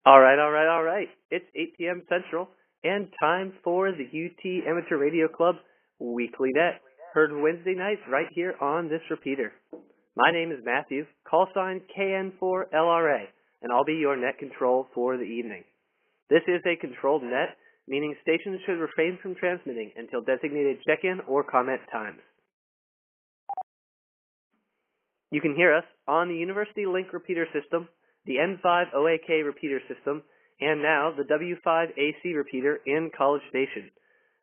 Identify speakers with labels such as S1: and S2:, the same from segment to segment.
S1: All right. It's 8 p.m. Central and time for the UT Amateur Radio Club Weekly Net, heard Wednesday nights right here on this repeater. My name is Matthew, call sign KN4LRA, and I'll be your net control for the evening. This is a controlled net, meaning stations should refrain from transmitting until designated check-in or comment times. You can hear us on the University Link repeater system, the N5 OAK repeater system, and now the W5AC repeater in College Station.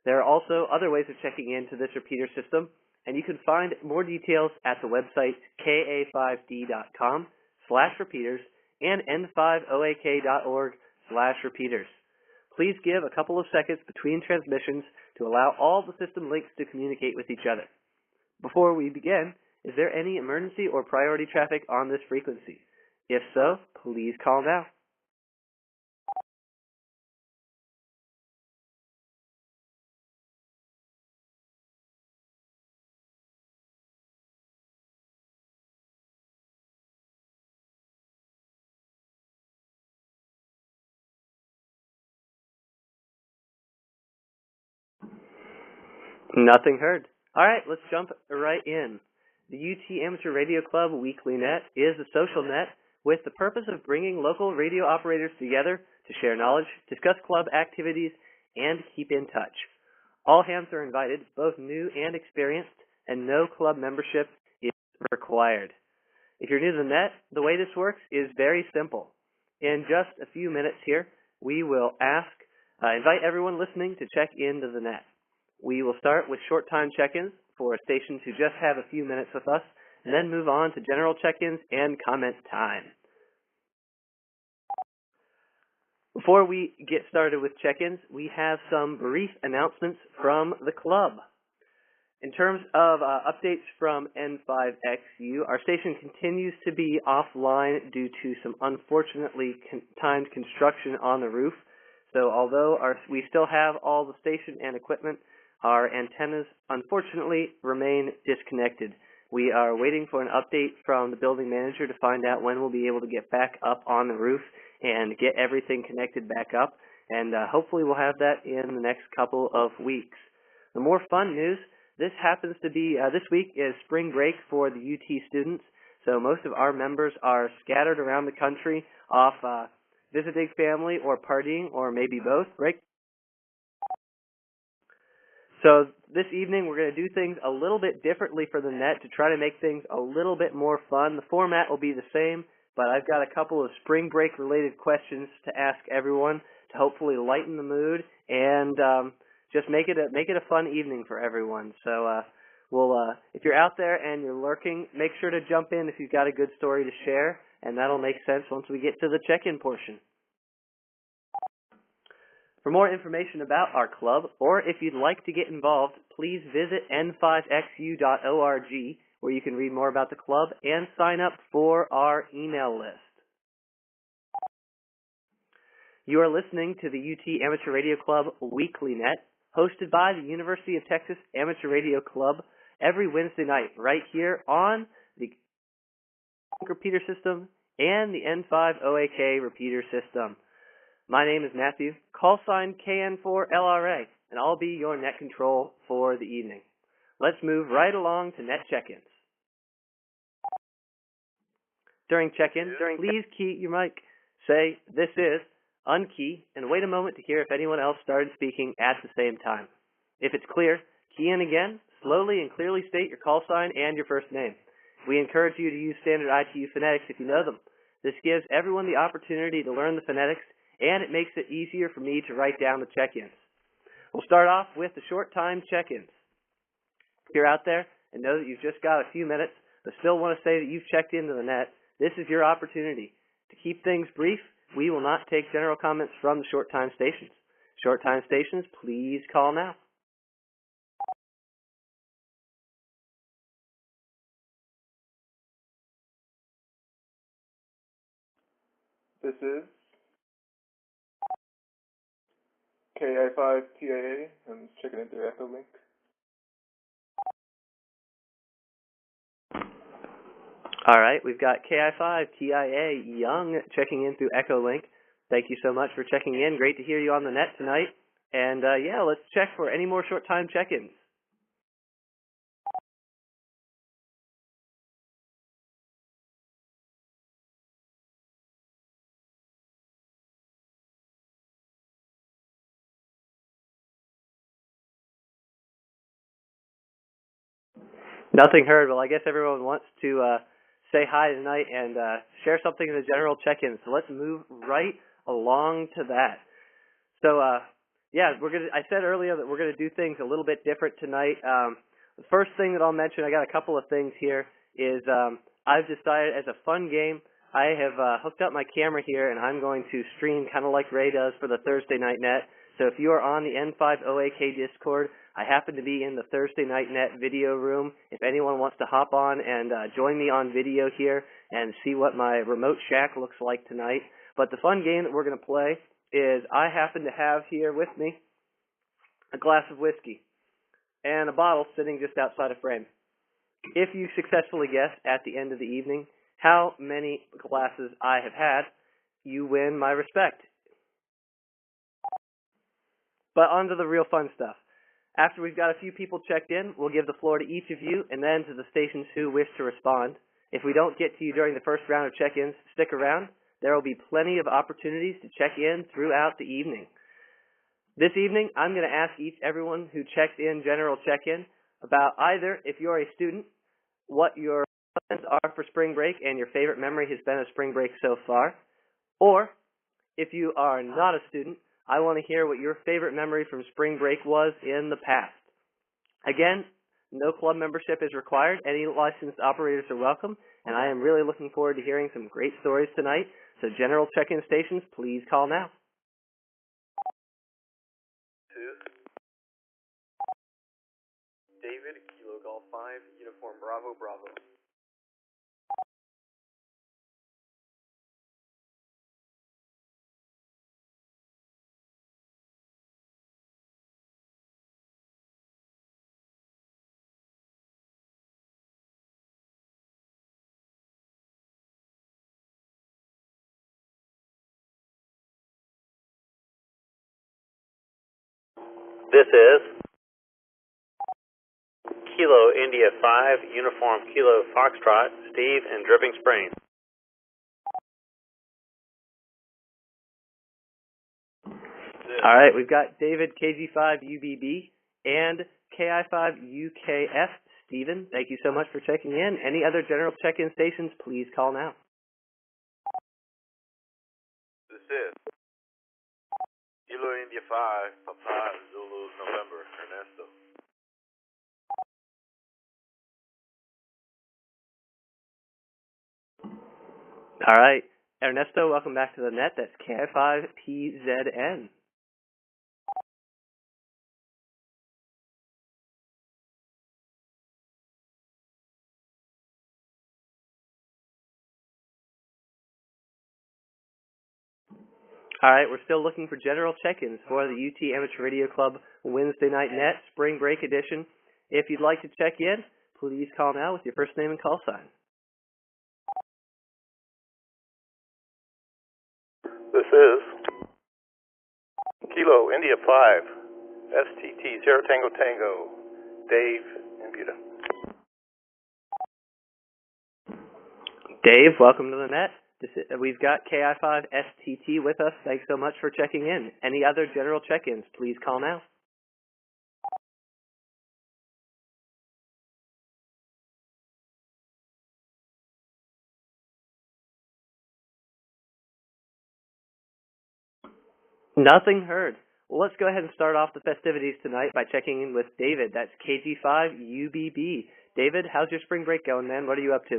S1: There are also other ways of checking into this repeater system, and you can find more details at the website ka5d.com/repeaters and n5oak.org/repeaters. Please give a couple of seconds between transmissions to allow all the system links to communicate with each other. Before we begin, is there any emergency or priority traffic on this frequency? If so, please call now. Nothing heard. All right, let's jump right in. The UT Amateur Radio Club Weekly Net is a social net with the purpose of bringing local radio operators together to share knowledge, discuss club activities, and keep in touch. All hands are invited, both new and experienced, and no club membership is required. If you're new to the net, the way this works is very simple. In just a few minutes here, we will invite everyone listening to check into the net. We will start with short time check-ins for stations who just have a few minutes with us, and then move on to general check-ins and comment time. Before we get started with check-ins, we have some brief announcements from the club. In terms of updates from N5XU, our station continues to be offline due to some unfortunately timed construction on the roof. So although we still have all the station and equipment, our antennas unfortunately remain disconnected. We are waiting for an update from the building manager to find out when we'll be able to get back up on the roof and get everything connected back up, and hopefully we'll have that in the next couple of weeks. The more fun news, this happens to be, this week is spring break for the UT students, so most of our members are scattered around the country off visiting family or partying or maybe both. Break. So this evening we're going to do things a little bit differently for the net to try to make things a little bit more fun. The format will be the same, but I've got a couple of spring break related questions to ask everyone to hopefully lighten the mood and just make it a fun evening for everyone. So if you're out there and you're lurking, make sure to jump in if you've got a good story to share, and that'll make sense once we get to the check-in portion. For more information about our club, or if you'd like to get involved, please visit n5xu.org, where you can read more about the club and sign up for our email list. You are listening to the UT Amateur Radio Club Weekly Net, hosted by the University of Texas Amateur Radio Club every Wednesday night, right here on the repeater system and the N5 OAK repeater system. My name is Matthew, call sign KN4LRA, and I'll be your net control for the evening. Let's move right along to net check-ins. During check-in, please key your mic, say, "This is," unkey, and wait a moment to hear if anyone else started speaking at the same time. If it's clear, key in again, slowly and clearly state your call sign and your first name. We encourage you to use standard ITU phonetics if you know them. This gives everyone the opportunity to learn the phonetics, and it makes it easier for me to write down the check-ins. We'll start off with the short time check-ins. If you're out there and know that you've just got a few minutes, but still want to say that you've checked into the net, this is your opportunity. To keep things brief, we will not take general comments from the short time stations. Short time stations, please call now.
S2: This is KI5TIA. I'm checking into the Echo Link.
S1: All right, we've got KI5TIA Young checking in through Echo Link. Thank you so much for checking in. Great to hear you on the net tonight. And yeah, let's check for any more short-time check-ins. Nothing heard. Well, I guess everyone wants to say hi tonight and share something in the general check-in. So let's move right along to that. So yeah, I said earlier that we're gonna do things a little bit different tonight. The first thing that I'll mention, I got a couple of things here, is I've decided as a fun game, I have hooked up my camera here and I'm going to stream kind of like Ray does for the Thursday Night Net. So if you are on the N5OAK Discord, I happen to be in the Thursday Night Net video room. If anyone wants to hop on and join me on video here and see what my remote shack looks like tonight. But the fun game that we're going to play is I happen to have here with me a glass of whiskey and a bottle sitting just outside a frame. If you successfully guess at the end of the evening how many glasses I have had, you win my respect. But on to the real fun stuff. After we've got a few people checked in, we'll give the floor to each of you and then to the stations who wish to respond. If we don't get to you during the first round of check-ins, stick around. There will be plenty of opportunities to check in throughout the evening. This evening, I'm going to ask everyone who checked in general check-in about either, if you're a student, what your plans are for spring break and your favorite memory has been of spring break so far, or if you are not a student, I want to hear what your favorite memory from spring break was in the past. Again, no club membership is required. Any licensed operators are welcome, and I am really looking forward to hearing some great stories tonight. So general check-in stations, please call now.
S3: David, Kilo Golf 5, Uniform Bravo, Bravo. This is Kilo India 5, Uniform Kilo Foxtrot, Steve in Dripping Springs.
S1: All right, we've got David, KG5 UBB, and KI5 UKF. Stephen, thank you so much for checking in. Any other general check-in stations, please call now.
S3: This is Kilo India 5, Papa Zulu November, Ernesto.
S1: All right, Ernesto, welcome back to the net. That's KI5PZN. All right, we're still looking for general check-ins for the UT Amateur Radio Club Wednesday Night Net Spring Break Edition. If you'd like to check in, please call now with your first name and call sign.
S4: This is Kilo India 5, STT 0 Tango Tango, Dave in Buda.
S1: Dave, welcome to the net. We've got KI5 STT with us. Thanks so much for checking in. Any other general check-ins, please call now. Nothing heard. Well, let's go ahead and start off the festivities tonight by checking in with David. That's KG5 UBB. David, how's your spring break going, man? What are you up to?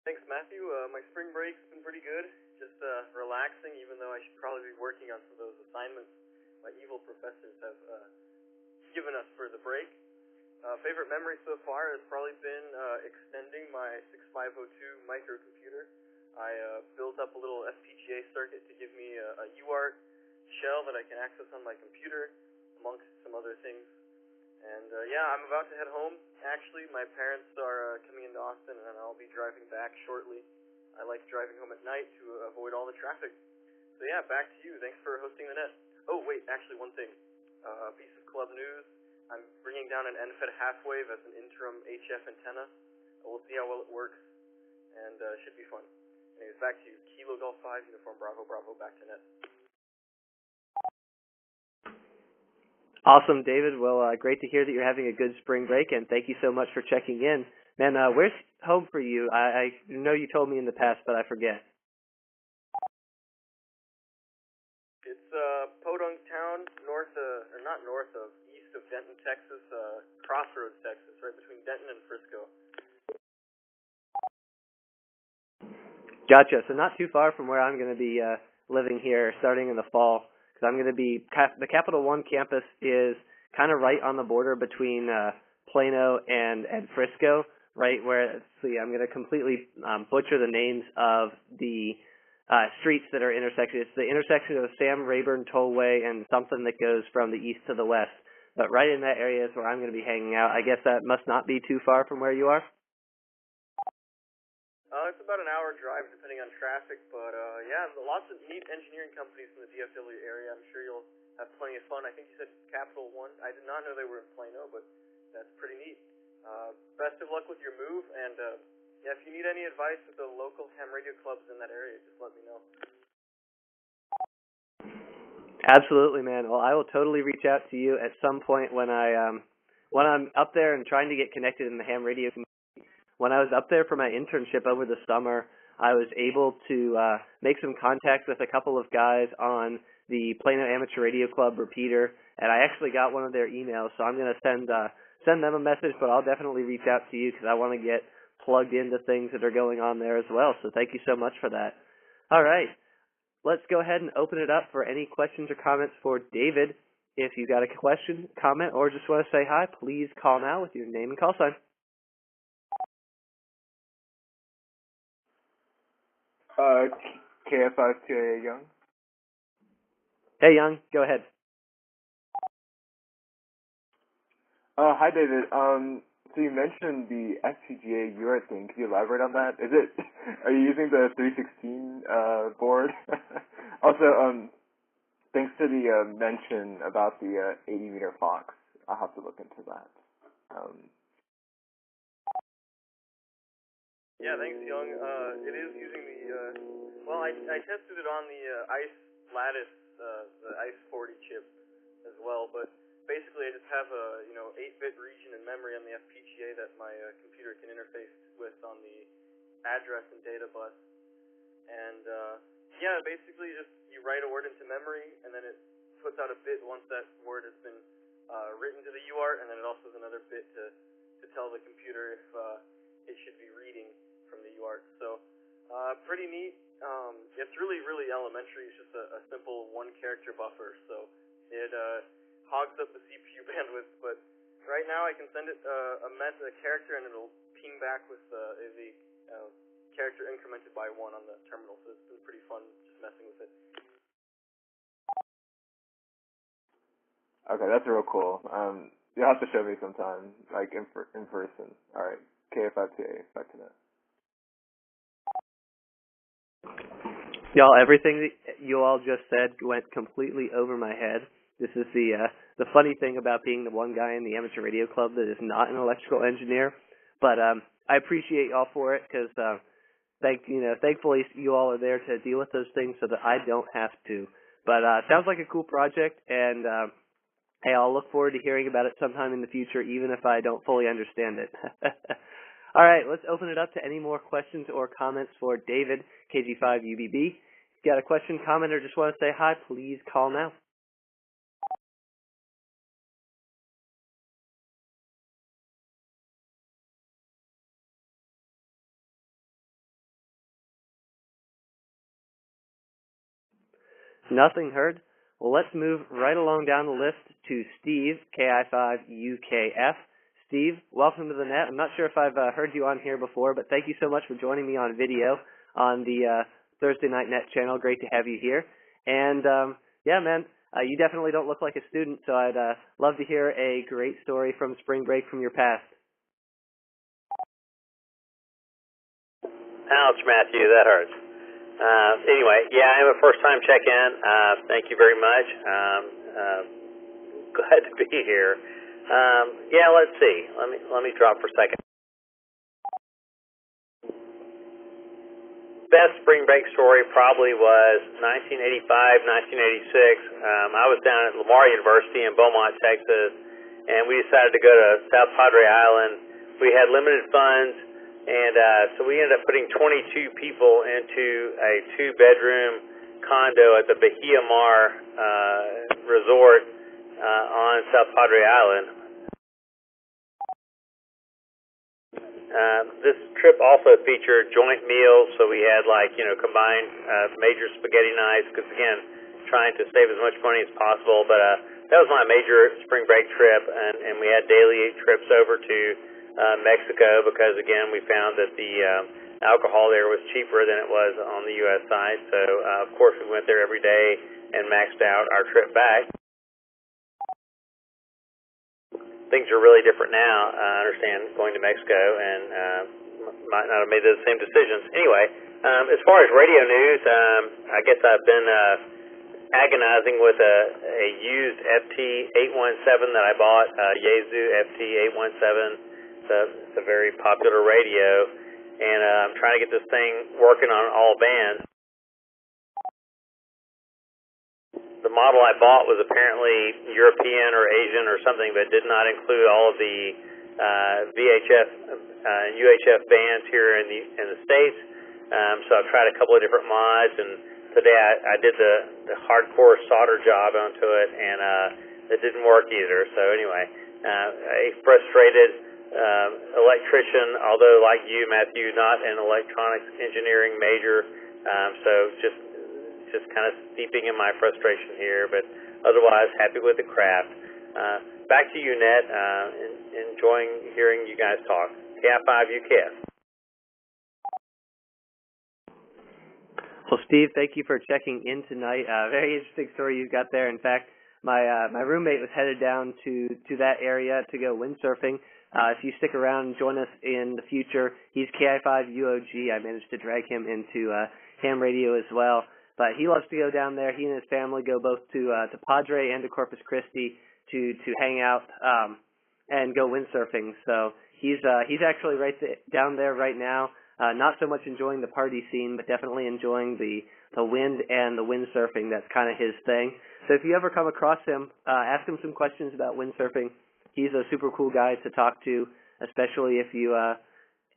S3: Thanks, Matthew. My spring break's been pretty good. Just relaxing, even though I should probably be working on some of those assignments my evil professors have given us for the break. Favorite memory so far has probably been extending my 6502 microcomputer. I built up a little FPGA circuit to give me a UART shell that I can access on my computer, amongst some other things. And yeah, I'm about to head home. Actually, my parents are coming into Austin, and I'll be driving back shortly. I like driving home at night to avoid all the traffic. So yeah, back to you. Thanks for hosting the net. Oh wait, actually one thing. A piece of club news. I'm bringing down an NFED half-wave as an interim HF antenna. We'll see how well it works, and should be fun. Anyways, back to you. Kilo Golf 5, Uniform Bravo Bravo, back to net.
S1: Awesome, David. Well, great to hear that you're having a good spring break, and thank you so much for checking in. Man, where's home for you? I know you told me in the past, but I forget.
S3: It's Podunk Town, east of Denton, Texas, Crossroads, Texas, right between Denton and Frisco.
S1: Gotcha. So not too far from where I'm going to be living here starting in the fall, because I'm going to be the Capital One campus is kind of right on the border between Plano and Frisco, right where, let's see, I'm going to completely butcher the names of the streets that are intersected. It's the intersection of Sam Rayburn Tollway and something that goes from the east to the west. But right in that area is where I'm going to be hanging out. I guess that must not be too far from where you are?
S3: It's about an hour drive depending on traffic, but yeah, lots of neat engineering companies in the DFW area. I'm sure you'll have plenty of fun. I think you said Capital One. I did not know they were in Plano, but that's pretty neat. Best of luck with your move, and yeah, if you need any advice with the local ham radio clubs in that area, just let me know.
S1: Absolutely, man. Well, I will totally reach out to you at some point when I'm up there and trying to get connected in the ham radio community. When I was up there for my internship over the summer, I was able to make some contact with a couple of guys on the Plano Amateur Radio Club repeater, and I actually got one of their emails, so I'm going to send them a message, but I'll definitely reach out to you because I want to get plugged into things that are going on there as well, so thank you so much for that. All right, let's go ahead and open it up for any questions or comments for David. If you got a question, comment, or just want to say hi, please call now with your name and call sign.
S2: KF5 Young.
S1: Hey, Young, go ahead.
S2: Hi, David. So you mentioned the FPGA UART thing. Could you elaborate on that? Are you using the 316 board? Also, thanks to the mention about the 80-meter Fox. I'll have to look into that.
S3: Yeah, thanks, Young. It is using the, well, I tested it on the ICE Lattice, the ICE 40 chip as well, but basically I just have a, 8-bit region in memory on the FPGA that my computer can interface with on the address and data bus. And, yeah, basically just you write a word into memory, and then it puts out a bit once that word has been written to the UART, and then it also has another bit to tell the computer if it should be reading from the UART. So, pretty neat. It's really, really elementary. It's just a simple one-character buffer, so it hogs up the CPU bandwidth. But right now, I can send it a character, and it'll ping back with the character incremented by 1 on the terminal. So it's been pretty fun just messing with it.
S2: Okay, that's real cool. You'll have to show me sometime, like in person. All right, KF5TA, back to that.
S1: Y'all, everything that you all just said went completely over my head. This is the funny thing about being the one guy in the amateur radio club that is not an electrical engineer. But I appreciate y'all for it because thankfully you all are there to deal with those things so that I don't have to. But sounds like a cool project, and hey, I'll look forward to hearing about it sometime in the future, even if I don't fully understand it. All right, let's open it up to any more questions or comments for David, KG5UBB. If you got a question, comment, or just want to say hi, please call now. Nothing heard? Well, let's move right along down the list to Steve, KI5UKF. Steve, welcome to the net. I'm not sure if I've heard you on here before, but thank you so much for joining me on video on the Thursday Night Net channel. Great to have you here. And, yeah, man, you definitely don't look like a student, so I'd love to hear a great story from spring break from your past.
S5: Ouch, Matthew, that hurts. Anyway, yeah, I'm a first-time check-in. Thank you very much. Glad to be here. Yeah, let's see. Let me drop for a second. Best spring break story probably was 1985, 1986. I was down at Lamar University in Beaumont, Texas, and we decided to go to South Padre Island. We had limited funds, and so we ended up putting 22 people into a 2-bedroom condo at the Bahia Mar Resort on South Padre Island. This trip also featured joint meals, so we had combined major spaghetti nights, because again, trying to save as much money as possible. But that was my major spring break trip, and we had daily trips over to Mexico, because again, we found that the alcohol there was cheaper than it was on the U.S. side. So of course, we went there every day and maxed out our trip back. Things are really different now. I understand going to Mexico and might not have made those same decisions. Anyway, as far as radio news, I guess I've been agonizing with a used FT817 that I bought, Yaesu FT817. It's a very popular radio, and I'm trying to get this thing working on all bands. The model I bought was apparently European or Asian or something, but did not include all of the VHF, UHF bands here in the States. So I've tried a couple of different mods, and today I did the hardcore solder job onto it, and it didn't work either. So anyway, a frustrated electrician, although like you, Matthew, not an electronics engineering major, so just kind of steeping in my frustration here, but otherwise happy with the craft. Back to you, Ned. Enjoying hearing you guys talk. KI5 UKF.
S1: Well, Steve, thank you for checking in tonight. Very interesting story you've got there. In fact, my roommate was headed down to that area to go windsurfing. If you stick around and join us in the future, he's KI5 UOG. I managed to drag him into ham radio as well. But he loves to go down there. He and his family go both to Padre and to Corpus Christi to hang out and go windsurfing. So he's actually down there right now. Not so much enjoying the party scene, but definitely enjoying the wind and the windsurfing. That's kind of his thing. So if you ever come across him, ask him some questions about windsurfing. He's a super cool guy to talk to, especially if you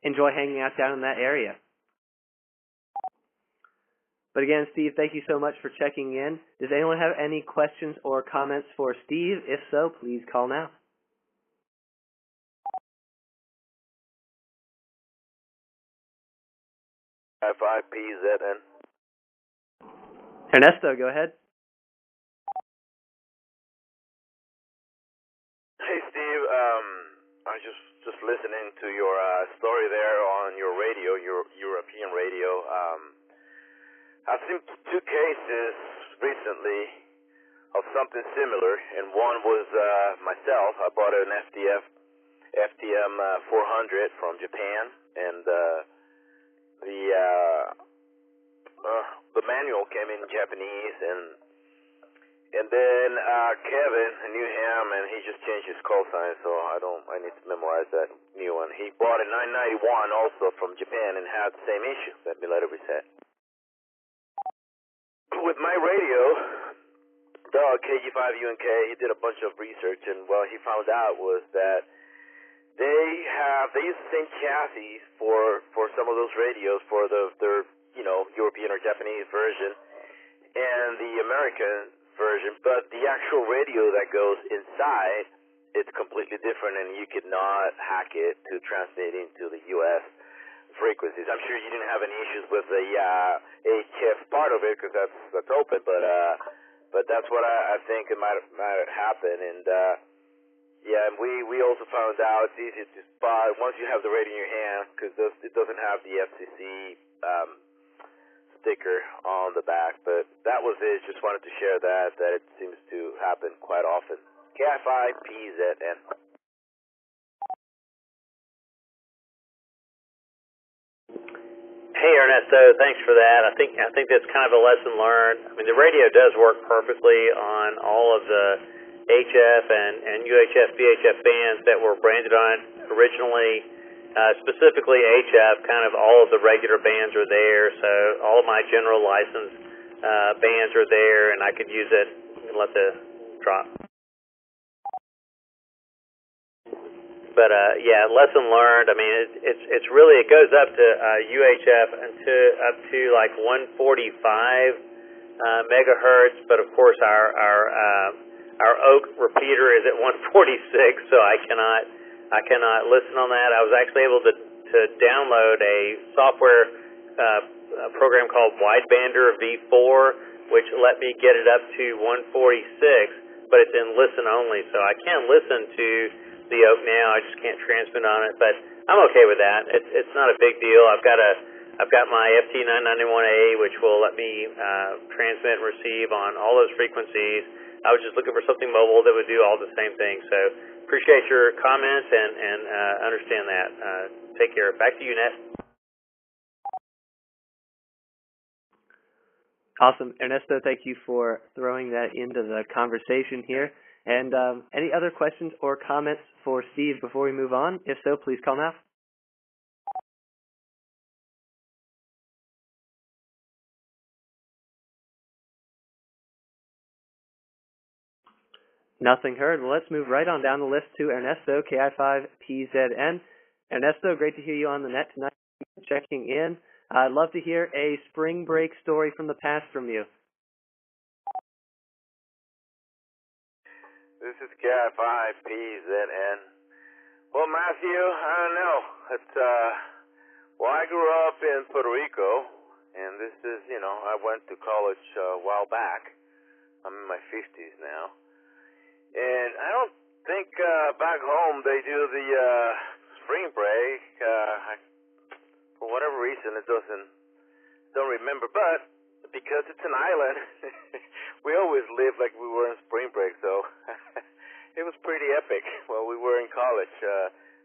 S1: enjoy hanging out down in that area. But again, Steve, thank you so much for checking in. Does anyone have any questions or comments for Steve? If so, please call now.
S6: F5PZN.
S1: Ernesto, go ahead.
S6: Hey, Steve. I was just listening to your story there on your radio, your European radio. I've seen 2 cases recently of something similar, and one was myself. I bought an FTM 400 from Japan, and the manual came in Japanese, and then Kevin, I knew him, and he just changed his call sign, so I need to memorize that new one. He bought a 991 also from Japan and had the same issue. Let me let it reset. With my radio, Doug, KG5UNK, he did a bunch of research, and what he found out was that they use the same chassis for some of those radios for their European or Japanese version and the American version, but the actual radio that goes inside, it's completely different, and you could not hack it to transmit into the U.S. frequencies. I'm sure you didn't have any issues with the HF part of it, because that's open, but that's what I think it might happen. And yeah, and we also found out it's easy to spot once you have the radio in your hand, because it doesn't have the FCC sticker on the back. But that was it. Just wanted to share that it seems to happen quite often. KI5PZN.
S5: Hey Ernesto, thanks for that. I think that's kind of a lesson learned. I mean, the radio does work perfectly on all of the HF and UHF, VHF bands that were branded on it originally. Specifically HF, kind of all of the regular bands are there, so all of my general license bands are there, and I could use it and let the drop. But yeah, lesson learned. I mean, it's really, it goes up to UHF up to like 145 megahertz. But of course, our Oak repeater is at 146, so I cannot listen on that. I was actually able to download a software program called Widebander V4, which let me get it up to 146, but it's in listen only, so I can listen to the Oak now. I just can't transmit on it, but I'm okay with that. It's not a big deal. I've got my FT991A, which will let me transmit and receive on all those frequencies. I was just looking for something mobile that would do all the same thing. So appreciate your comments and understand that. Take care. Back to you, Net.
S1: Awesome. Ernesto, thank you for throwing that into the conversation here. And any other questions or comments for Steve before we move on? If so, please call now. Nothing heard. Well, let's move right on down the list to Ernesto, KI5PZN. Ernesto, great to hear you on the net tonight, checking in. I'd love to hear a spring break story from the past from you.
S6: This is KI5PZN. Well, Matthew, I don't know. Well, I grew up in Puerto Rico, and this is, I went to college a while back. I'm in my 50s now. And I don't think back home they do the spring break. For whatever reason, don't remember. But because it's an island, we always lived like we were in spring break, so it was pretty epic while we were in college.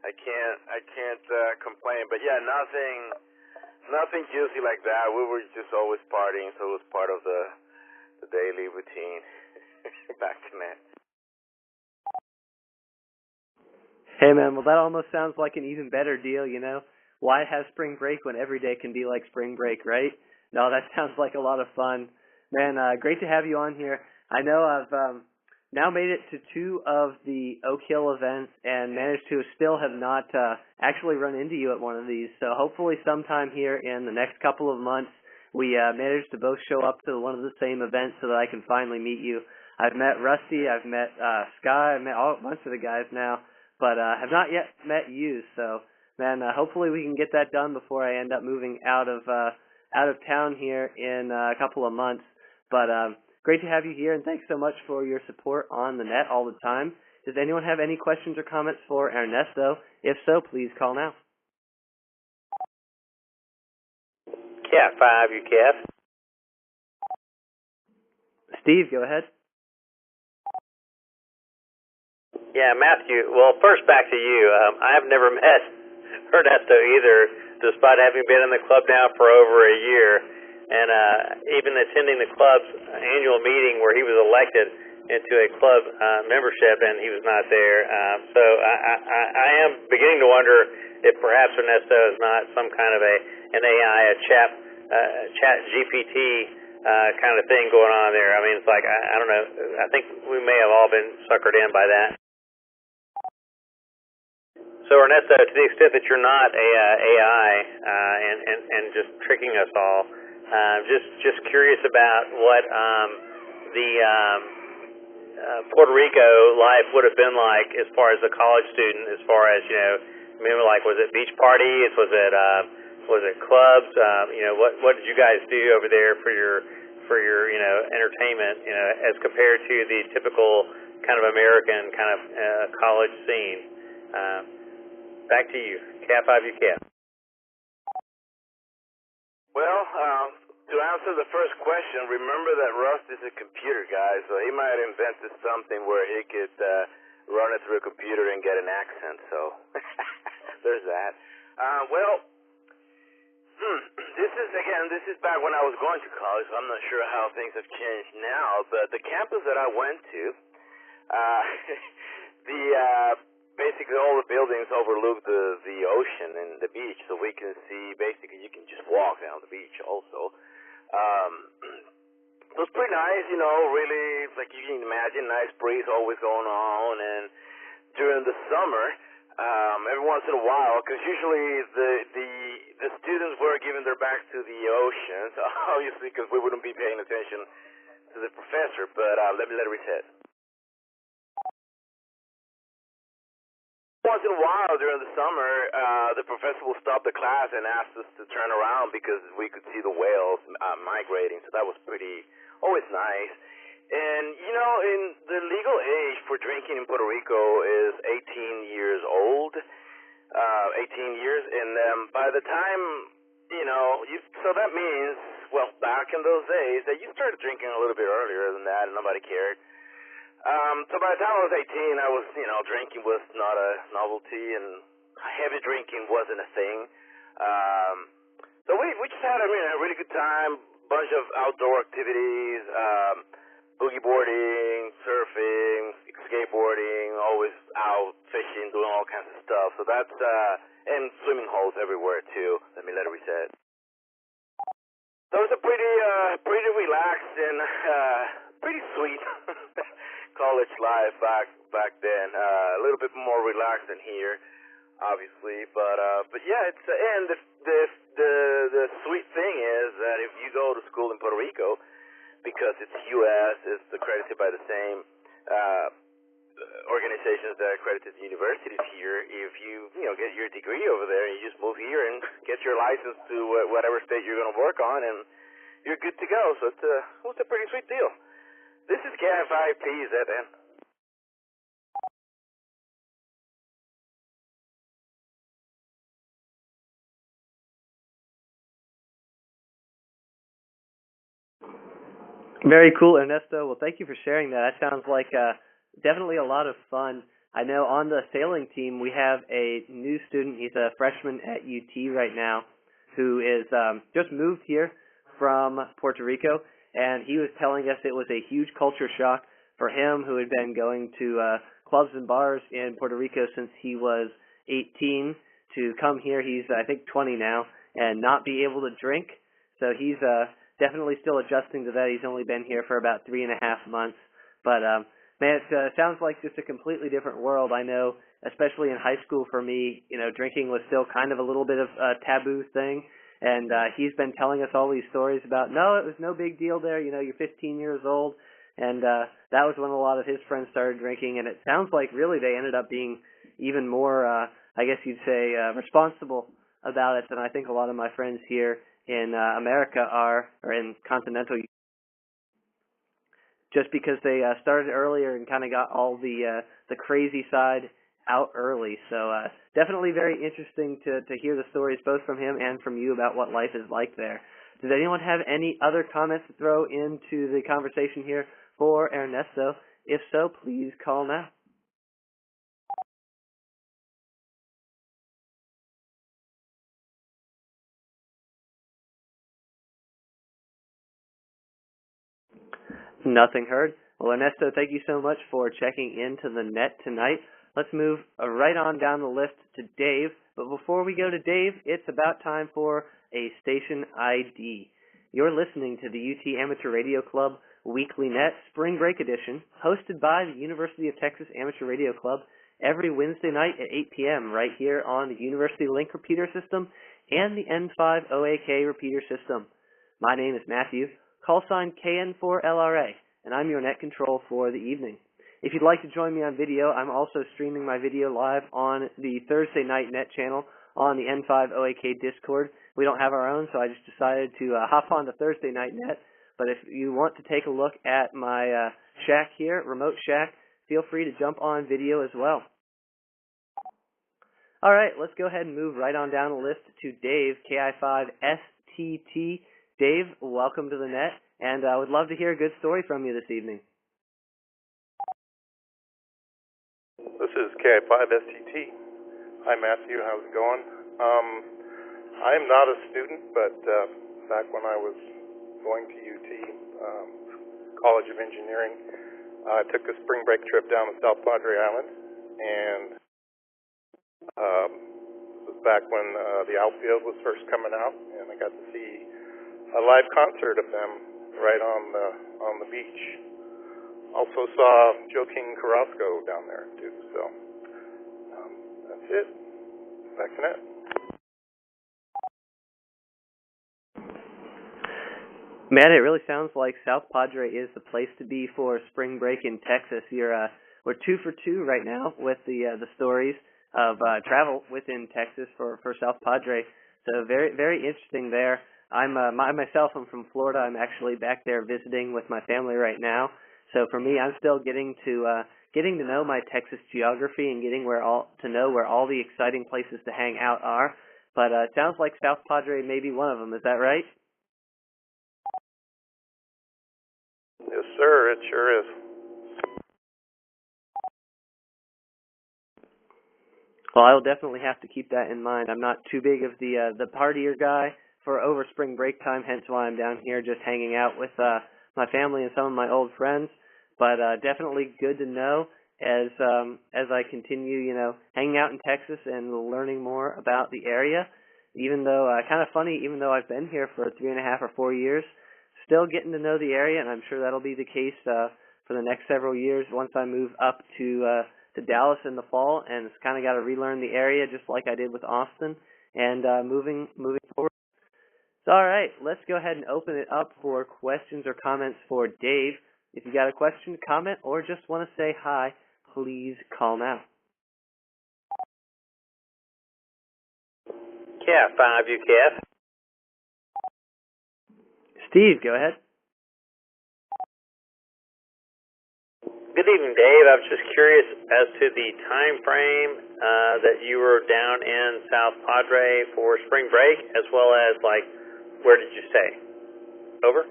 S6: I can't complain, but yeah, nothing juicy like that. We were just always partying, so it was part of the daily routine. Back to Matt.
S1: Hey man, well that almost sounds like an even better deal, Why have spring break when every day can be like spring break, right? No, that sounds like a lot of fun. Man, great to have you on here. I know I've now made it to 2 of the Oak Hill events and managed to still have not actually run into you at one of these. So hopefully sometime here in the next couple of months, we manage to both show up to one of the same events so that I can finally meet you. I've met Rusty, I've met Sky, I've met a bunch of the guys now, but have not yet met you. So, man, hopefully we can get that done before I end up moving out of town here in a couple of months. But great to have you here, and thanks so much for your support on the net all the time. Does anyone have any questions or comments for Ernesto? If so, please call now.
S5: Cat 5, you cat.
S1: Steve, go ahead.
S5: Yeah, Matthew, well, first back to you. I have never met Ernesto either, despite having been in the club now for over a year, and even attending the club's annual meeting where he was elected into a club membership, and he was not there. So I am beginning to wonder if perhaps Ernesto is not some kind of an AI, a chat GPT kind of thing going on there. I mean, it's like, I don't know. I think we may have all been suckered in by that. So Ernesto, to the extent that you're not AI and just tricking us all, just curious about what the Puerto Rico life would have been like as far as a college student, as far as maybe like was it beach parties, was it clubs? What did you guys do over there for your entertainment? As compared to the typical kind of American kind of college scene. Back to you. Cat 5, you cat.
S6: Well, to answer the first question, remember that Rust is a computer guy, so he might have invented something where he could run it through a computer and get an accent, so there's that. Well, This is back when I was going to college, so I'm not sure how things have changed now, but the campus that I went to, basically all the buildings overlook the ocean and the beach, so we can see, basically you can just walk down the beach also. It was pretty nice, really, like you can imagine, nice breeze always going on, and during the summer, every once in a while, because usually the students were giving their backs to the ocean, so obviously because we wouldn't be paying attention to the professor, but let it reset. Once in a while during the summer, the professor will stop the class and ask us to turn around because we could see the whales migrating, so that was always nice. And, in the legal age for drinking in Puerto Rico is 18 years old, 18 years, and by the time, so that means, well, back in those days, that you started drinking a little bit earlier than that and nobody cared. So by the time I was 18, I was, drinking was not a novelty and heavy drinking wasn't a thing. So we just had a really good time, bunch of outdoor activities, boogie boarding, surfing, skateboarding, always out fishing, doing all kinds of stuff. So that's, and swimming holes everywhere too. Let it reset. So it was a pretty relaxed and, pretty sweet college life back then. A little bit more relaxed than here, obviously, but yeah, it's, and the sweet thing is that if you go to school in Puerto Rico, because it's U.S., it's accredited by the same organizations that accredited the universities here. If you get your degree over there, you just move here and get your license to whatever state you're going to work on, and you're good to go. So it's a pretty sweet deal. This is KI5PZN.
S1: Very cool, Ernesto. Well, thank you for sharing that. That sounds like definitely a lot of fun. I know on the sailing team we have a new student. He's a freshman at UT right now who is just moved here from Puerto Rico, and he was telling us it was a huge culture shock for him, who had been going to clubs and bars in Puerto Rico since he was 18, to come here. He's, I think, 20 now, and not be able to drink. So he's definitely still adjusting to that. He's only been here for about 3.5 months. But, man, it sounds like just a completely different world. I know, especially in high school for me, drinking was still kind of a little bit of a taboo thing. And he's been telling us all these stories about, no, it was no big deal there. You're 15 years old. And that was when a lot of his friends started drinking. And it sounds like really they ended up being even more, I guess you'd say, responsible about it than I think a lot of my friends here in America are, or in continental, just because they started earlier and kind of got all the crazy side out early. So definitely very interesting to hear the stories both from him and from you about what life is like there. Does anyone have any other comments to throw into the conversation here for Ernesto? If so, please call now. Nothing heard. Well, Ernesto, thank you so much for checking into the net tonight. Let's move right on down the list to Dave. But before we go to Dave, it's about time for a station ID. You're listening to the UT Amateur Radio Club Weekly Net Spring Break Edition, hosted by the University of Texas Amateur Radio Club every Wednesday night at 8 p.m. right here on the University Link repeater system and the N5 OAK repeater system. My name is Matthew, call sign KN4LRA, and I'm your net control for the evening. If you'd like to join me on video, I'm also streaming my video live on the Thursday night net channel on the N5 OAK Discord. We don't have our own, so I just decided to hop on the Thursday night net. But if you want to take a look at my shack here, remote shack, feel free to jump on video as well. All right, let's go ahead and move right on down the list to Dave, KI5STT. Dave, welcome to the net, and I would love to hear a good story from you this evening.
S4: This is KI5STT. Hi, Matthew. How's it going? I am not a student, but back when I was going to UT, College of Engineering, I took a spring break trip down to South Padre Island, and it was back when the outfield was first coming out, and I got to see a live concert of them right on the beach. Also saw Joaquin Carrasco down there too. So that's it. Back to net.
S1: Man, it really sounds like South Padre is the place to be for spring break in Texas. We're 2 for 2 right now with the stories of travel within Texas for South Padre. So very, very interesting there. I'm from Florida. I'm actually back there visiting with my family right now. So for me, I'm still getting to know my Texas geography and getting to know where all the exciting places to hang out are. But it sounds like South Padre may be one of them. Is that right?
S4: Yes, sir. It sure is.
S1: Well, I'll definitely have to keep that in mind. I'm not too big of the partier guy for over spring break time, hence why I'm down here just hanging out with my family and some of my old friends. But definitely good to know as I continue, hanging out in Texas and learning more about the area. Even though kind of funny, even though I've been here for 3.5 or 4 years, still getting to know the area, and I'm sure that'll be the case for the next several years once I move up to Dallas in the fall, and it's kind of got to relearn the area just like I did with Austin, and moving forward. So, all right, let's go ahead and open it up for questions or comments for Dave. If you got a question, comment, or just want to say hi, please call now.
S5: Calf, 5U Calf.
S1: Steve, go ahead.
S5: Good evening, Dave. I was just curious as to the time frame that you were down in South Padre for spring break, as well as, where did you stay? Over?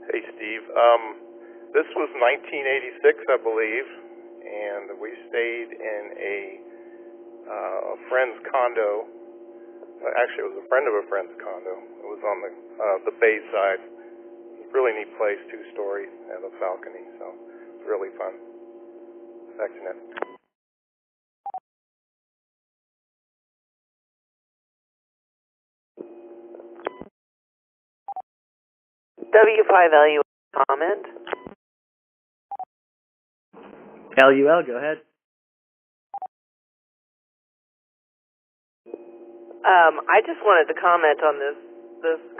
S4: Hey, Steve. This was 1986, I believe, and we stayed in a friend's condo. Actually, it was a friend of a friend's condo. It was on the bay side. Really neat place, 2-story, and a balcony, so it's really fun. Back to net.
S7: W5LU comment.
S1: LUL, go ahead.
S7: I just wanted to comment on this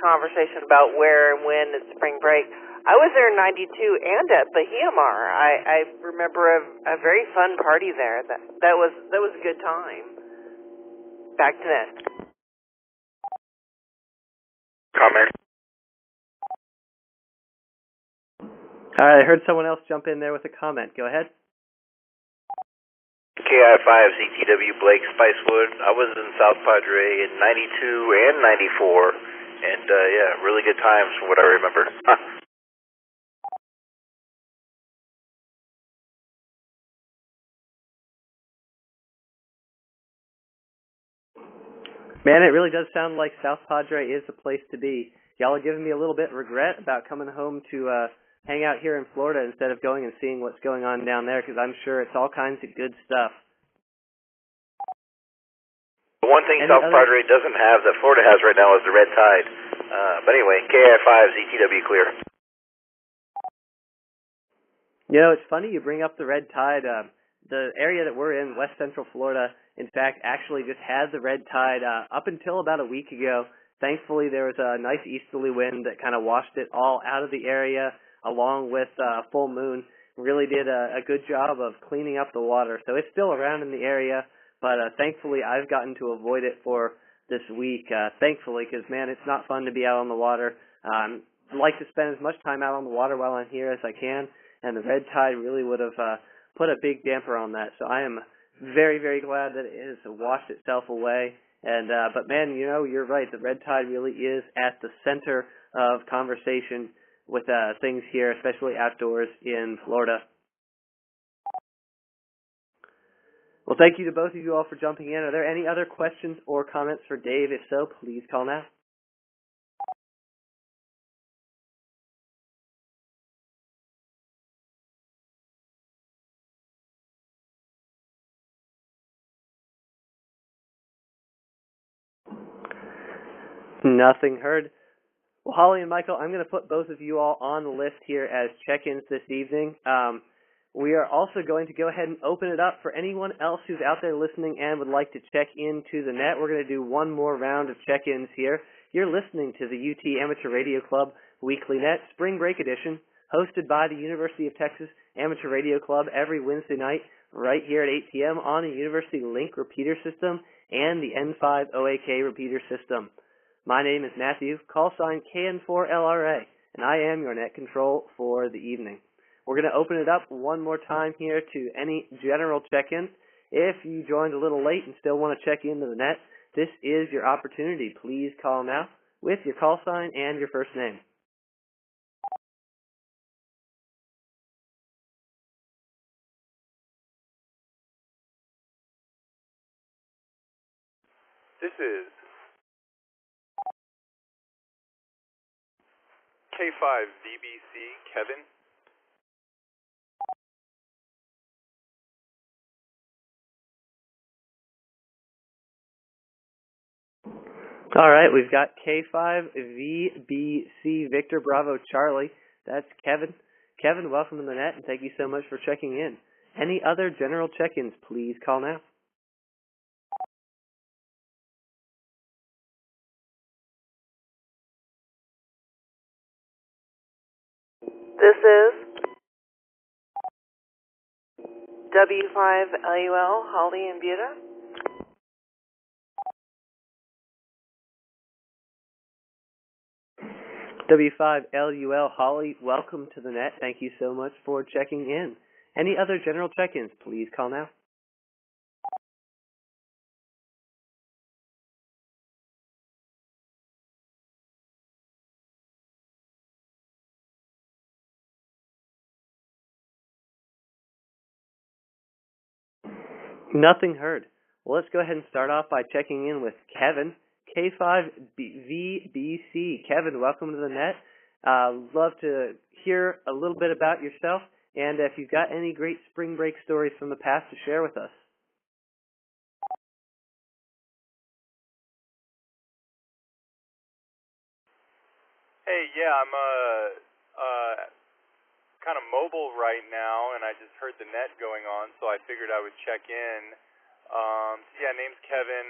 S7: conversation about where and when it's spring break. I was there in '92 and at Bahiamar. I remember a very fun party there. That was a good time. Back to net.
S6: Comment.
S1: All right, I heard someone else jump in there with a comment. Go ahead.
S6: KI5 ZTW Blake Spicewood. I was in South Padre in '92 and '94, and yeah, really good times from what I remember.
S1: Man, it really does sound like South Padre is the place to be. Y'all are giving me a little bit of regret about coming home to hang out here in Florida instead of going and seeing what's going on down there, because I'm sure it's all kinds of good stuff.
S6: The one thing South Padre doesn't have that Florida has right now is the red tide. But anyway, KI5 ZTW clear.
S1: It's funny you bring up the red tide. The area that we're in, West Central Florida, in fact, actually just had the red tide up until about a week ago. Thankfully, there was a nice easterly wind that kind of washed it all out of the area, along with full moon. Really did a good job of cleaning up the water. So it's still around in the area, but thankfully I've gotten to avoid it for this week, thankfully, because, man, it's not fun to be out on the water. I like to spend as much time out on the water while I'm here as I can, and the red tide really would have put a big damper on that. So I am very, very glad that it has washed itself away. And but, man, you're right. The red tide really is at the center of conversation with things here, especially outdoors in Florida. Well, thank you to both of you all for jumping in. Are there any other questions or comments for Dave? If so, please call now. Nothing heard. Well, Holly and Michael, I'm going to put both of you all on the list here as check-ins this evening. We are also going to go ahead and open it up for anyone else who's out there listening and would like to check into the net. We're going to do one more round of check-ins here. You're listening to the UT Amateur Radio Club Weekly Net Spring Break Edition, hosted by the University of Texas Amateur Radio Club every Wednesday night right here at 8 p.m. on the University Link repeater system and the N5 OAK repeater system. My name is Matthew, call sign KN4LRA, and I am your net control for the evening. We're going to open it up one more time here to any general check-ins. If you joined a little late and still want to check into the net, this is your opportunity. Please call now with your call sign and your first name.
S8: This is K5VBC Kevin.
S1: All right, we've got K5VBC Victor Bravo Charlie. That's Kevin. Kevin, welcome to the net, and thank you so much for checking in. Any other general check-ins, please call now.
S7: This is W5LUL, Holly and Buda.
S1: W5LUL, Holly, welcome to the net. Thank you so much for checking in. Any other general check-ins, please call now. Nothing heard. Well, let's go ahead and start off by checking in with Kevin, K5VBC. Kevin, welcome to the net. Love to hear a little bit about yourself, and if you've got any great spring break stories from the past to share with us.
S8: Hey, yeah, I'm kind of mobile right now, and I just heard the net going on, so I figured I would check in. Yeah, name's Kevin,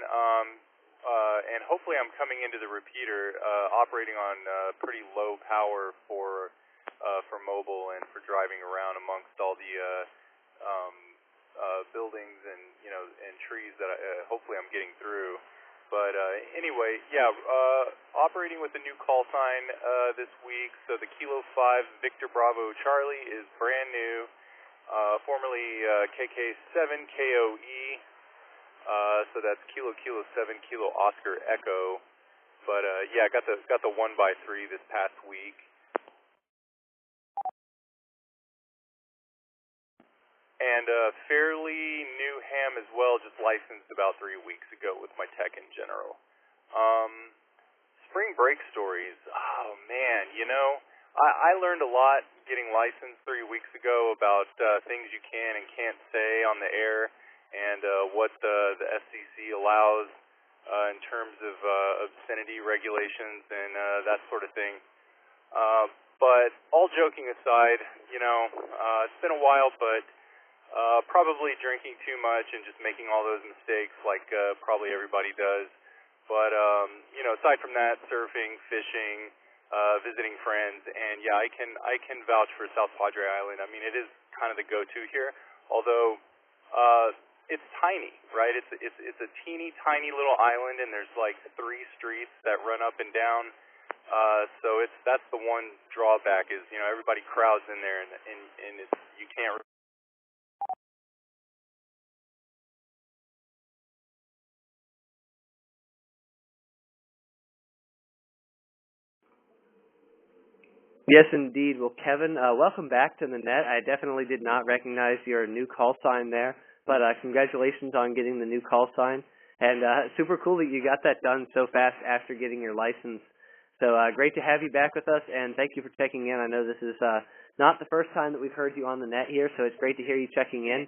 S8: and hopefully I'm coming into the repeater, operating on pretty low power for mobile and for driving around amongst all the buildings and and trees that hopefully I'm getting through. But anyway, yeah, operating with a new call sign this week. So the Kilo 5 Victor Bravo Charlie is brand new, formerly KK7KOE. So that's Kilo 7 Kilo Oscar Echo. But yeah, I got the 1x3 this past week. And fairly new ham as well, just licensed about 3 weeks ago with my tech in general. Spring break stories. Oh man, I learned a lot getting licensed 3 weeks ago about things you can and can't say on the air, and what the FCC allows in terms of obscenity regulations and that sort of thing. But all joking aside, it's been a while, but probably drinking too much and just making all those mistakes like probably everybody does. But, aside from that, surfing, fishing, visiting friends, and yeah, I can vouch for South Padre Island. I mean, it is kind of the go-to here, although it's tiny, right? It's a teeny tiny little island, and there's like 3 streets that run up and down. So that's the one drawback is everybody crowds in there, and you can't.
S1: Yes, indeed. Well, Kevin, welcome back to the net. I definitely did not recognize your new call sign there, but congratulations on getting the new call sign. And super cool that you got that done so fast after getting your license. So great to have you back with us, and thank you for checking in. I know this is not the first time that we've heard you on the net here, so it's great to hear you checking in.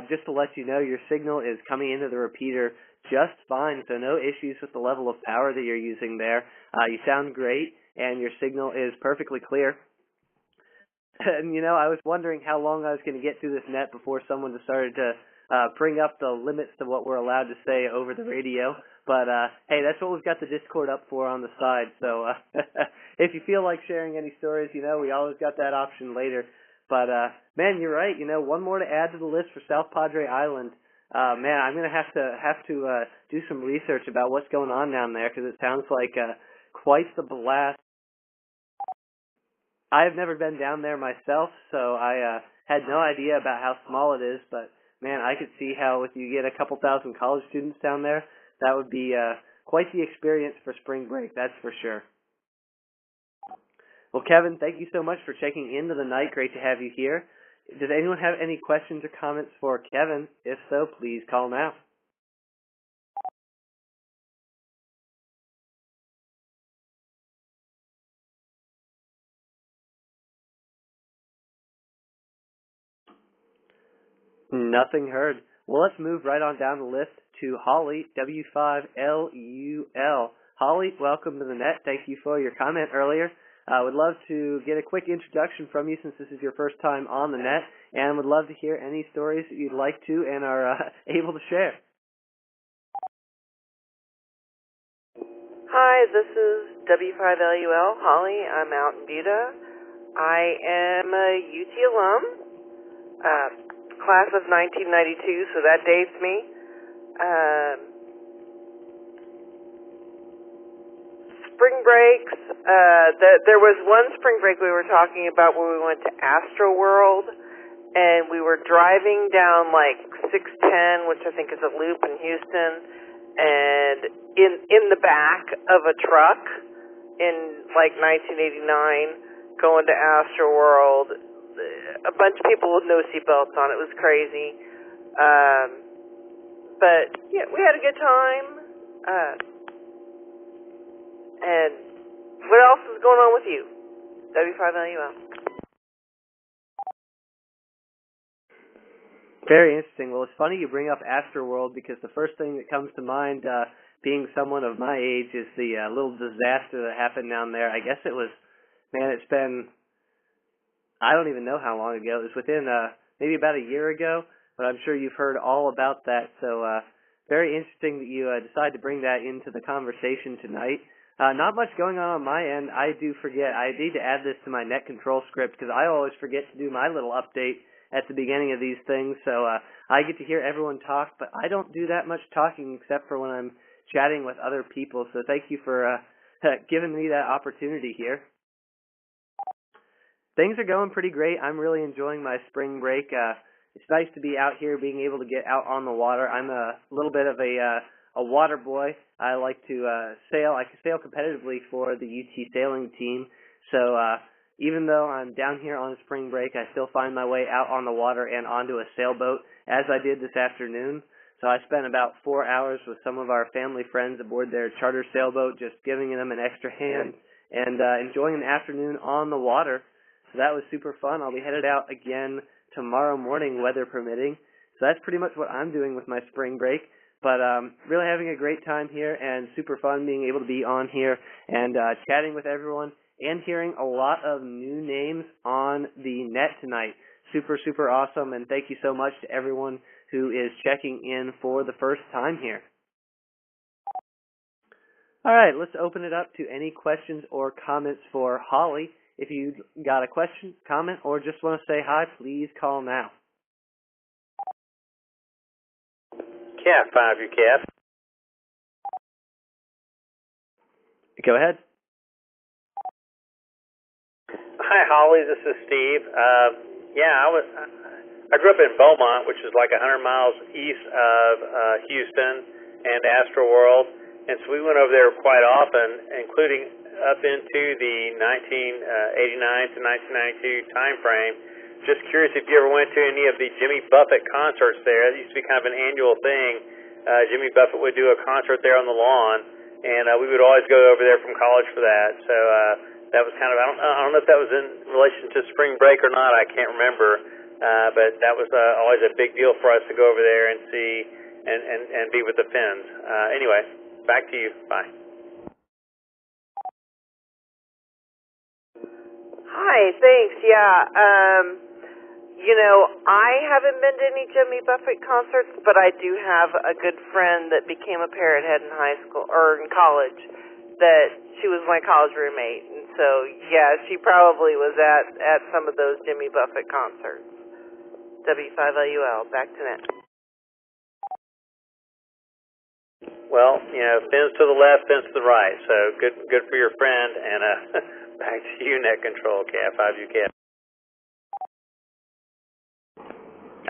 S1: Just to let you know, your signal is coming into the repeater just fine, so no issues with the level of power that you're using there. You sound great, and your signal is perfectly clear. And, I was wondering how long I was going to get through this net before someone decided to bring up the limits to what we're allowed to say over the radio. But, hey, that's what we've got the Discord up for on the side. So if you feel like sharing any stories, we always got that option later. But, man, you're right. One more to add to the list for South Padre Island. Man, I'm going to have to do some research about what's going on down there because it sounds like quite the blast. I have never been down there myself, so I had no idea about how small it is. But, man, I could see how if you get a couple thousand college students down there, that would be quite the experience for spring break, that's for sure. Well, Kevin, thank you so much for checking into the night. Great to have you here. Does anyone have any questions or comments for Kevin? If so, please call now. Nothing heard. Well, let's move right on down the list to Holly, W5LUL. Holly, welcome to the net. Thank you for your comment earlier. Would love to get a quick introduction from you since this is your first time on the net, and would love to hear any stories that you'd like to and are able to share.
S7: Hi, this is W5LUL, Holly. I'm out in Buda. I am a UT alum, class of 1992, so that dates me. Spring breaks, there was one spring break we were talking about where we went to Astro World, and we were driving down like 610, which I think is a loop in Houston, and in the back of a truck in like 1989 going to Astro World, a bunch of people with no seatbelts on. It was crazy. But yeah, we had a good time. And what else is going on with you? W5LUL.
S1: Very interesting. Well, it's funny you bring up Astroworld because the first thing that comes to mind, being someone of my age, is the little disaster that happened down there. I guess it was, man, it's been, I don't even know how long ago. It was within maybe about a year ago, but I'm sure you've heard all about that. So very interesting that you decided to bring that into the conversation tonight. Not much going on my end. I do forget. I need to add this to my net control script because I always forget to do my little update at the beginning of these things. So I get to hear everyone talk, but I don't do that much talking except for when I'm chatting with other people. So thank you for giving me that opportunity here. Things are going pretty great. I'm really enjoying my spring break. It's nice to be out here, being able to get out on the water. I'm a little bit of a water boy. I like to sail. I can sail competitively for the UT sailing team. So even though I'm down here on spring break, I still find my way out on the water and onto a sailboat, as I did this afternoon. So I spent about 4 hours with some of our family friends aboard their charter sailboat, just giving them an extra hand and enjoying an afternoon on the water. So that was super fun. I'll be headed out again tomorrow morning, weather permitting. So that's pretty much what I'm doing with my spring break. But really having a great time here and super fun being able to be on here and chatting with everyone and hearing a lot of new names on the net tonight. Super, super awesome, and thank you so much to everyone who is checking in for the first time here. All right, let's open it up to any questions or comments for Holly. If you got a question, comment, or just want to say hi, please call now.
S5: Cat 5, your cat.
S1: Go ahead.
S5: Hi, Holly. This is Steve. I grew up in Beaumont, which is like 100 miles east of Houston and Astroworld, and so we went over there quite often, including up into the 1989 to 1992 time frame. just curious if you ever went to any of the Jimmy Buffett concerts there. That used to be kind of an annual thing. Jimmy Buffett would do a concert there on the lawn, and we would always go over there from college for that. So that was kind of, I don't know if that was in relation to spring break or not. I can't remember, but that was always a big deal for us to go over there and see and be with the Finns. Anyway, back to you. Bye.
S7: Hi, thanks. Yeah, you know, I haven't been to any Jimmy Buffett concerts, but I do have a good friend that became a Parrot Head in high school or in college. That she was my college roommate, and so yeah, she probably was at some of those Jimmy Buffett concerts. W5LUL, back to net.
S5: Well, you know, fins to the left, fins to the right. So good for your friend, and back to you, Net Control, KF5UK.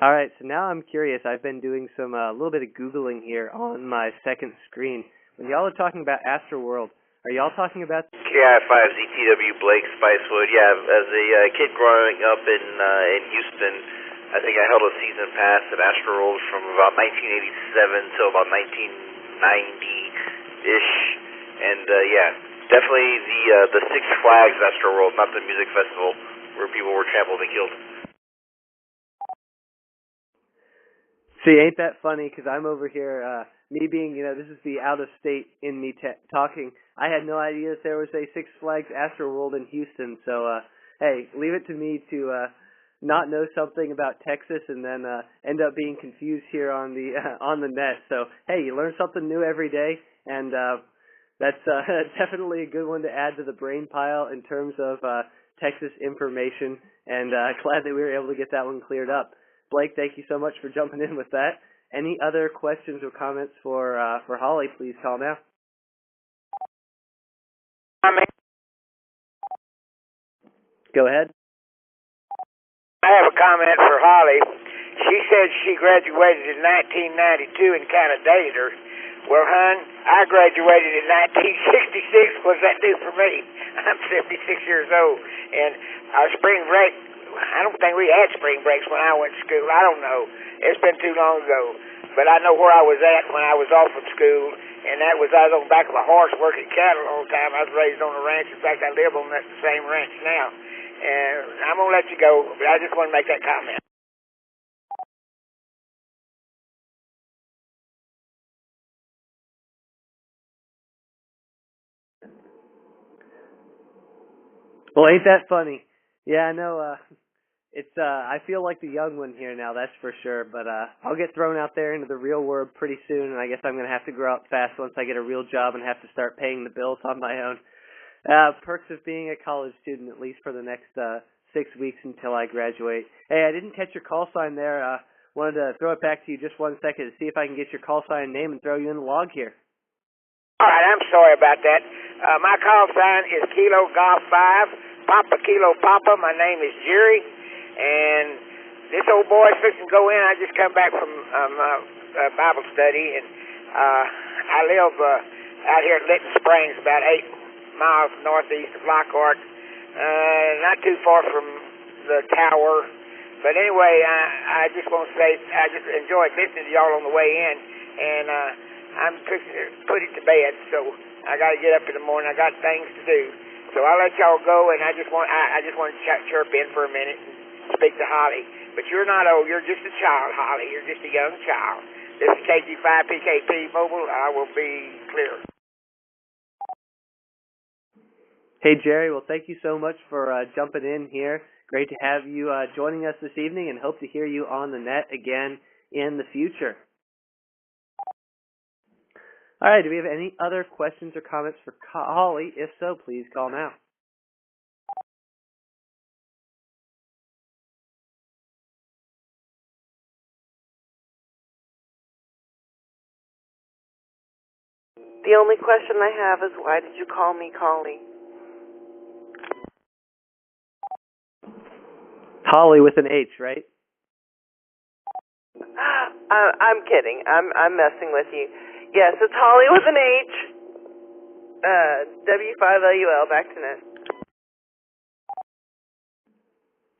S1: All right, so now I'm curious. I've been doing some a little bit of Googling here on my second screen. When y'all are talking about Astroworld, are y'all talking about
S6: KI5ZTW Blake Spicewood? Yeah, as a kid growing up in Houston, I think I held a season pass at Astroworld from about 1987 till about 1990-ish, and yeah, definitely the Six Flags Astroworld, not the music festival where people were trampled and killed.
S1: See, ain't that funny? Because I'm over here, me being, you know, this is the out-of-state in me talking. I had no idea that there was a Six Flags Astroworld in Houston. So, hey, leave it to me to not know something about Texas and then end up being confused here on the net. So, hey, you learn something new every day, and that's definitely a good one to add to the brain pile in terms of Texas information. And glad that we were able to get that one cleared up. Blake, thank you so much for jumping in with that. Any other questions or comments for Holly, please call now. Go ahead.
S9: I have a comment for Holly. She said she graduated in 1992 and kind of dated her. Well, hon, I graduated in 1966. What's that do for me? I'm 76 years old. And our spring break, I don't think we had spring breaks when I went to school. I don't know. It's been too long ago. But I know where I was at when I was off from school, and I was on the back of a horse working cattle all the time. I was raised on a ranch. In fact, I live on that same ranch now. And I'm going to let you go, but I just want to make that comment.
S1: Well, ain't that funny? Yeah, I know. It's I feel like the young one here now, that's for sure. But I'll get thrown out there into the real world pretty soon, and I guess I'm gonna have to grow up fast once I get a real job and have to start paying the bills on my own. Perks of being a college student, at least for the next 6 weeks until I graduate. Hey, I didn't catch your call sign there. Wanted to throw it back to you just 1 second to see if I can get your call sign and name and throw you in the log here.
S9: All right, I'm sorry about that. My call sign is Kilo Golf 5, Papa Kilo Papa. My name is Jerry. And this old boy's fixing to go in. I just come back from Bible study, and I live out here at Litton Springs, about 8 miles northeast of Lockhart, not too far from the tower. But anyway, I just want to say I just enjoyed listening to y'all on the way in, and I'm fixing to put it to bed, so I got to get up in the morning. I got things to do, so I'll let y'all go, and I just want to chirp in for a minute. Speak to Holly, but you're not old. You're just a child, Holly. You're just a young child. This is KG5PKP Mobile. I will be clear.
S1: Hey, Jerry. Well, thank you so much for jumping in here. Great to have you joining us this evening, and hope to hear you on the net again in the future. All right. Do we have any other questions or comments for Holly? If so, please call now.
S7: The only question I have is, why did you call me Collie?
S1: Holly with an H, right?
S7: I'm kidding. I'm messing with you. Yes, it's Holly with an H. W5LUL, back to net.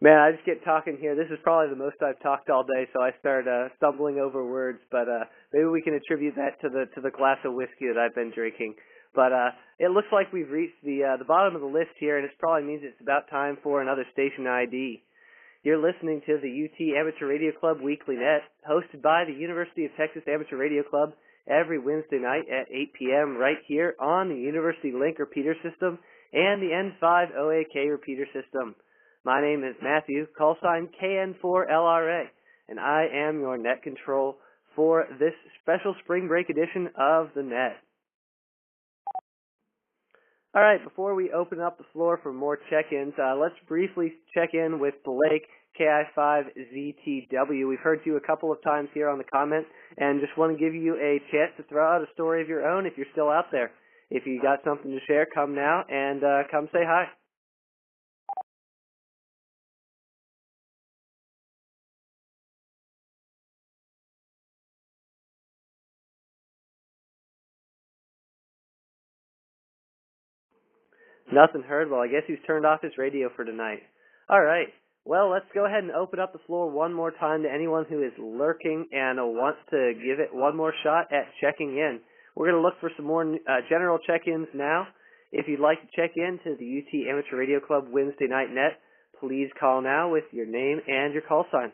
S1: Man, I just get talking here. This is probably the most I've talked all day, so I start stumbling over words. But maybe we can attribute that to the glass of whiskey that I've been drinking. But it looks like we've reached the bottom of the list here, and it probably means it's about time for another station ID. You're listening to the UT Amateur Radio Club Weekly Net, hosted by the University of Texas Amateur Radio Club every Wednesday night at 8 p.m. right here on the University Link repeater system and the N5 OAK repeater system. My name is Matthew, call sign KN4LRA, and I am your net control for this special spring break edition of the net. All right, before we open up the floor for more check-ins, let's briefly check in with Blake, KI5ZTW. We've heard you a couple of times here on the comment, and just want to give you a chance to throw out a story of your own if you're still out there. If you got something to share, come now and come say hi. Nothing heard? Well, I guess he's turned off his radio for tonight. All right. Well, let's go ahead and open up the floor one more time to anyone who is lurking and wants to give it one more shot at checking in. We're going to look for some more general check-ins now. If you'd like to check in to the UT Amateur Radio Club Wednesday Night Net, please call now with your name and your call sign.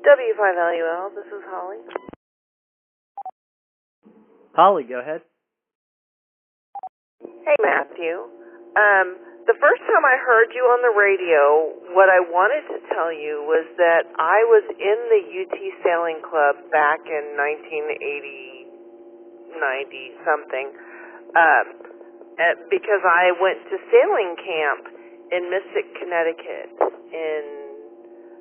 S7: W5LUL, this is Holly.
S1: Holly, go ahead.
S7: Hey, Matthew. The first time I heard you on the radio, what I wanted to tell you was that I was in the UT Sailing Club back in 90-something, because I went to sailing camp in Mystic, Connecticut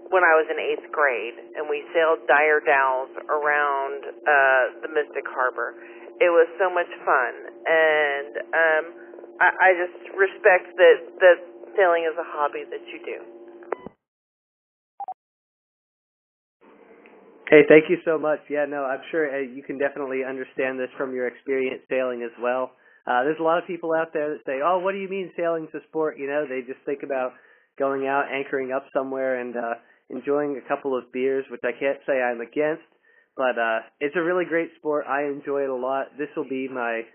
S7: when I was in 8th grade, and we sailed Dire Dowels around the Mystic Harbor. It was so much fun, and I just respect that sailing is a hobby that you do.
S1: Hey, thank you so much. Yeah, no, I'm sure you can definitely understand this from your experience sailing as well. There's a lot of people out there that say, oh, what do you mean sailing's a sport? You know, they just think about going out, anchoring up somewhere, and enjoying a couple of beers, which I can't say I'm against, but it's a really great sport. I enjoy it a lot. This will be my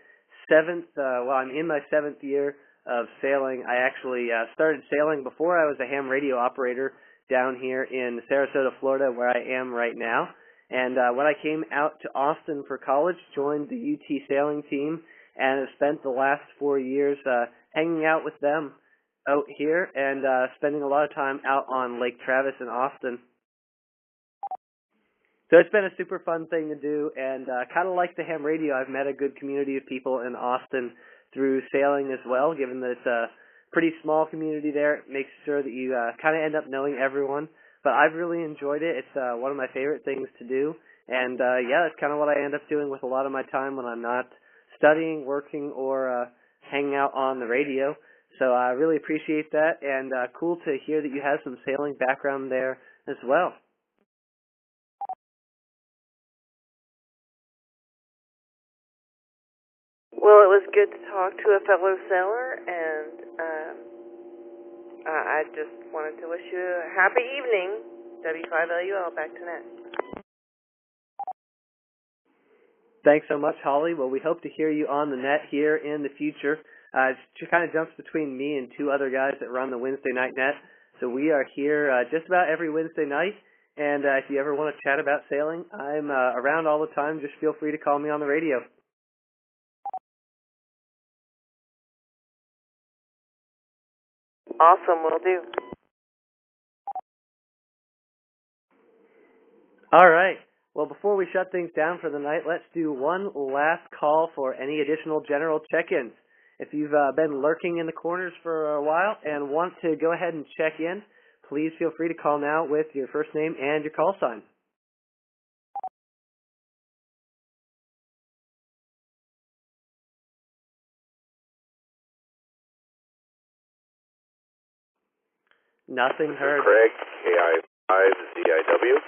S1: I'm in my 7th year of sailing. I actually started sailing before I was a ham radio operator down here in Sarasota, Florida, where I am right now. And when I came out to Austin for college, joined the UT sailing team, and have spent the last 4 years hanging out with them out here and spending a lot of time out on Lake Travis in Austin. So it's been a super fun thing to do, and kind of like the ham radio, I've met a good community of people in Austin through sailing as well, given that it's a pretty small community there. It makes sure that you kind of end up knowing everyone. But I've really enjoyed it. It's one of my favorite things to do, and yeah, that's kind of what I end up doing with a lot of my time when I'm not studying, working, or hanging out on the radio. So I really appreciate that, and cool to hear that you have some sailing background there as well.
S7: Well, it was good to talk to a fellow sailor, and I just wanted to wish you a happy evening. W5LUL, back to net.
S1: Thanks so much, Holly. Well, we hope to hear you on the net here in the future. It kind of jumps between me and 2 other guys that run the Wednesday Night Net. So we are here just about every Wednesday night. And if you ever want to chat about sailing, I'm around all the time. Just feel free to call me on the radio.
S7: Awesome, will do.
S1: All right. Well, before we shut things down for the night, let's do one last call for any additional general check-ins. If you've been lurking in the corners for a while and want to go ahead and check in, please feel free to call now with your first name and your call sign. Nothing heard.
S6: Craig, KI5ZIW.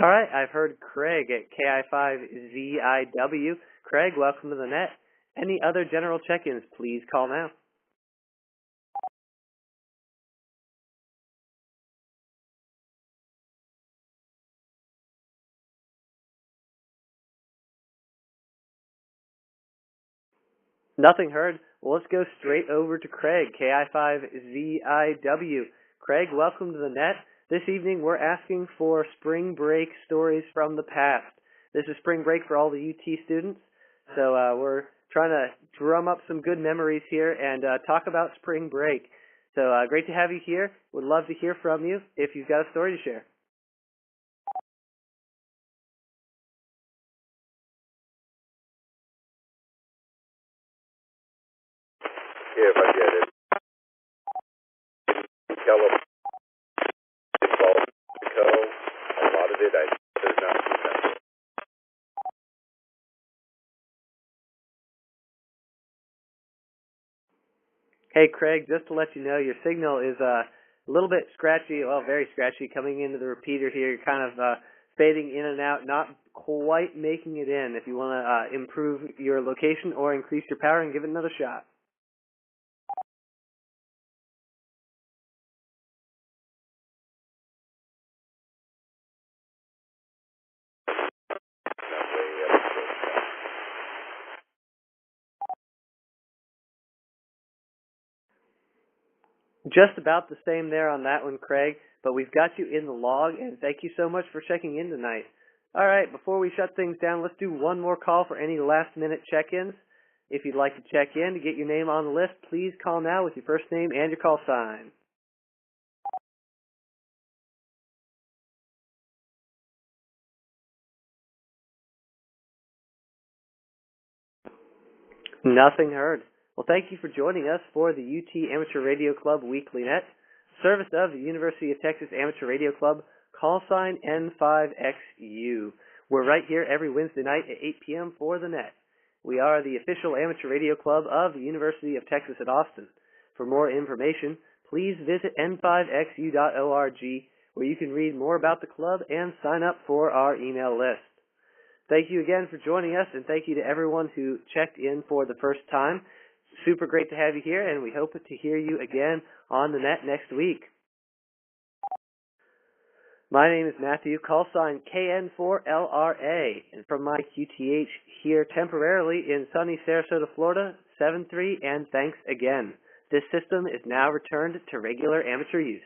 S1: All right, I've heard Craig at KI5ZIW. Craig, welcome to the net. Any other general check-ins, please call now. Nothing heard. Well, let's go straight over to Craig, KI5ZIW. Craig, welcome to the net. This evening, we're asking for spring break stories from the past. This is spring break for all the UT students, so we're trying to drum up some good memories here and talk about spring break. So great to have you here. Would love to hear from you if you've got a story to share.
S10: If I get it. California, Mexico, a lot of it I does not remember.
S1: Hey, Craig, just to let you know, your signal is a little bit scratchy, well, very scratchy, coming into the repeater here. You're kind of fading in and out, not quite making it in. If you want to improve your location or increase your power and give it another shot. Just about the same there on that one, Craig, but we've got you in the log, and thank you so much for checking in tonight. All right, before we shut things down, let's do one more call for any last-minute check-ins. If you'd like to check in to get your name on the list, please call now with your first name and your call sign. Nothing heard. Well, thank you for joining us for the UT Amateur Radio Club Weekly Net, service of the University of Texas Amateur Radio Club, call sign N5XU. We're right here every Wednesday night at 8 p.m. for the net. We are the official amateur radio club of the University of Texas at Austin. For more information, please visit n5xu.org, where you can read more about the club and sign up for our email list. Thank you again for joining us, and thank you to everyone who checked in for the first time. Super great to have you here, and we hope to hear you again on the net next week. My name is Matthew, call sign KN4LRA, and from my QTH here temporarily in sunny Sarasota, Florida, 7-3, and thanks again. This system is now returned to regular amateur use.